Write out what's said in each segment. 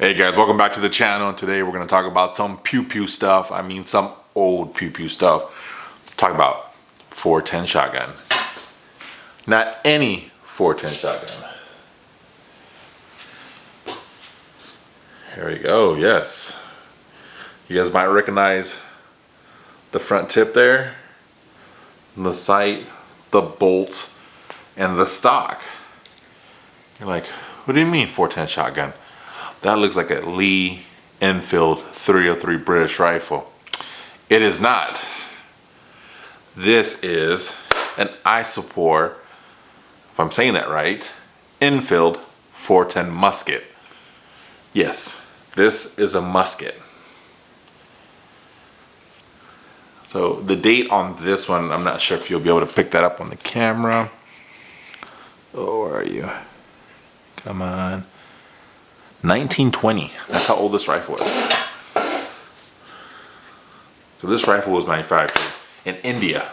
Hey guys, welcome back to the channel. Today we're going to talk about some pew-pew stuff. I mean some old pew-pew stuff. Talk about 410 shotgun. Not any 410 shotgun. Here we go, yes. You guys might recognize the front tip there, the sight, the bolt, and the stock. You're like, what do you mean 410 shotgun? That looks like a Lee Enfield 303 British rifle. It is not. This is an Ishapore, if I'm saying that right, Enfield 410 musket. Yes, this is a musket. So the date on this one, I'm not sure if you'll be able to pick that up on the camera. Oh, where are you? Come on. 1920. That's how old this rifle is. So this rifle was manufactured in India,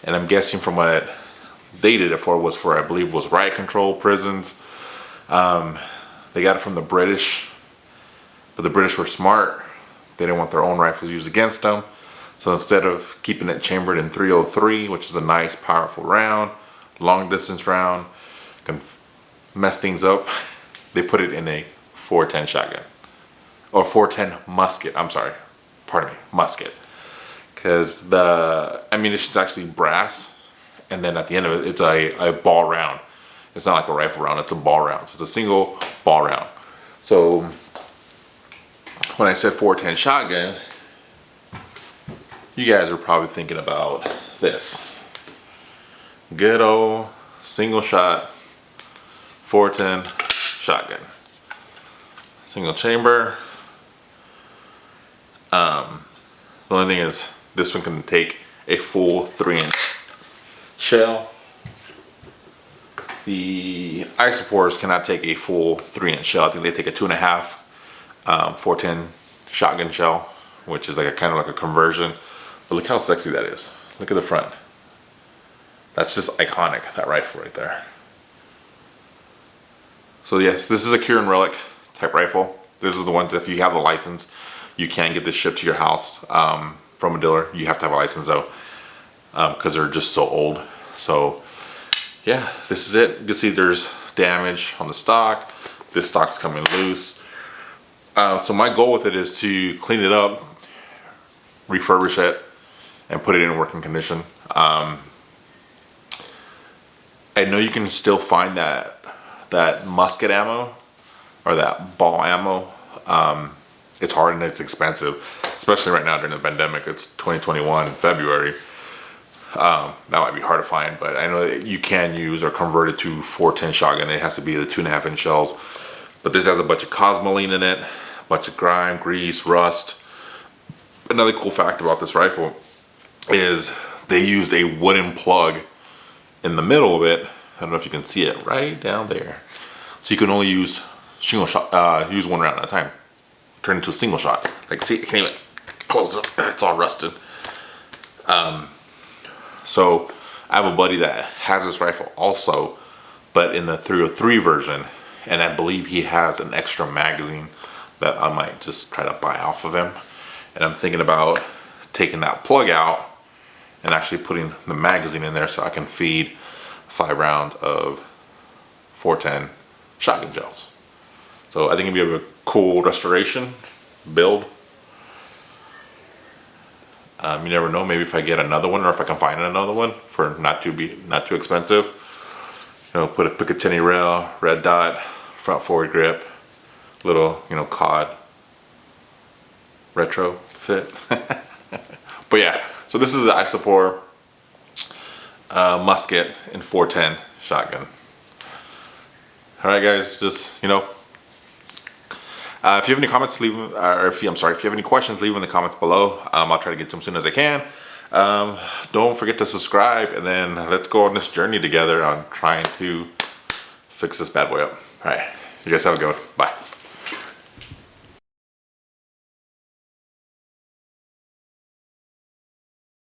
and I'm guessing from what they did it for was for, I believe, was riot control, prisons. They got it from the British, but the British were smart. They didn't want their own rifles used against them, so instead of keeping it chambered in 303, which is a nice, powerful round, long distance round, can mess things up, they put it in a 410 shotgun. Or 410 musket, I'm sorry. Pardon me, musket. Because the ammunition's actually brass, and then at the end of it, it's a ball round. It's not like a rifle round, it's a ball round. So it's a single ball round. So when I said 410 shotgun, you guys are probably thinking about this. Good old single shot 410 shotgun. Single chamber. The only thing is this one can take a full 3-inch shell. The Ishapores cannot take a full 3-inch shell. I think they take a 2.5 410 shotgun shell, which is like a kind of like a conversion. But look how sexy that is. Look at the front. That's just iconic, that rifle right there. So yes, this is a cure and relic type rifle. This is the ones, if you have the license, you can get this shipped to your house from a dealer. You have to have a license though, because they're just so old. So yeah, this is it. You can see there's damage on the stock. This stock's coming loose. So my goal with it is to clean it up, refurbish it, and put it in working condition. I know you can still find that musket ammo or that ball ammo. It's hard and it's expensive, especially right now during the pandemic. It's 2021 February. That might be hard to find, but I know that you can use or convert it to 410 shotgun. It has to be the 2.5-inch shells, but this has a bunch of cosmoline in it, a bunch of grime, grease, rust. Another cool fact about this rifle is they used a wooden plug in the middle of it. I don't know if you can see it right down there. So you can only use single shot, use one round at a time. Turn into a single shot. Like, see, I can't even close this. It's all rusted. So I have a buddy that has this rifle also, but in the 303 version, and I believe he has an extra magazine that I might just try to buy off of him. And I'm thinking about taking that plug out and actually putting the magazine in there so I can feed 5 rounds of 410 shotgun shells. So I think it'd be a cool restoration build. You never know, maybe if I get another one or if I can find another one for not too expensive. You know, put a Picatinny rail, red dot, front forward grip, little, you know, COD retro fit. But yeah, so this is the Ishapore musket in 410 shotgun. All right, guys, just, you know, if you have any comments, leave them, or if you have any questions, leave them in the comments below. I'll try to get to them as soon as I can. Don't forget to subscribe, and then let's go on this journey together on trying to fix this bad boy up. All right, you guys have a good one. Bye.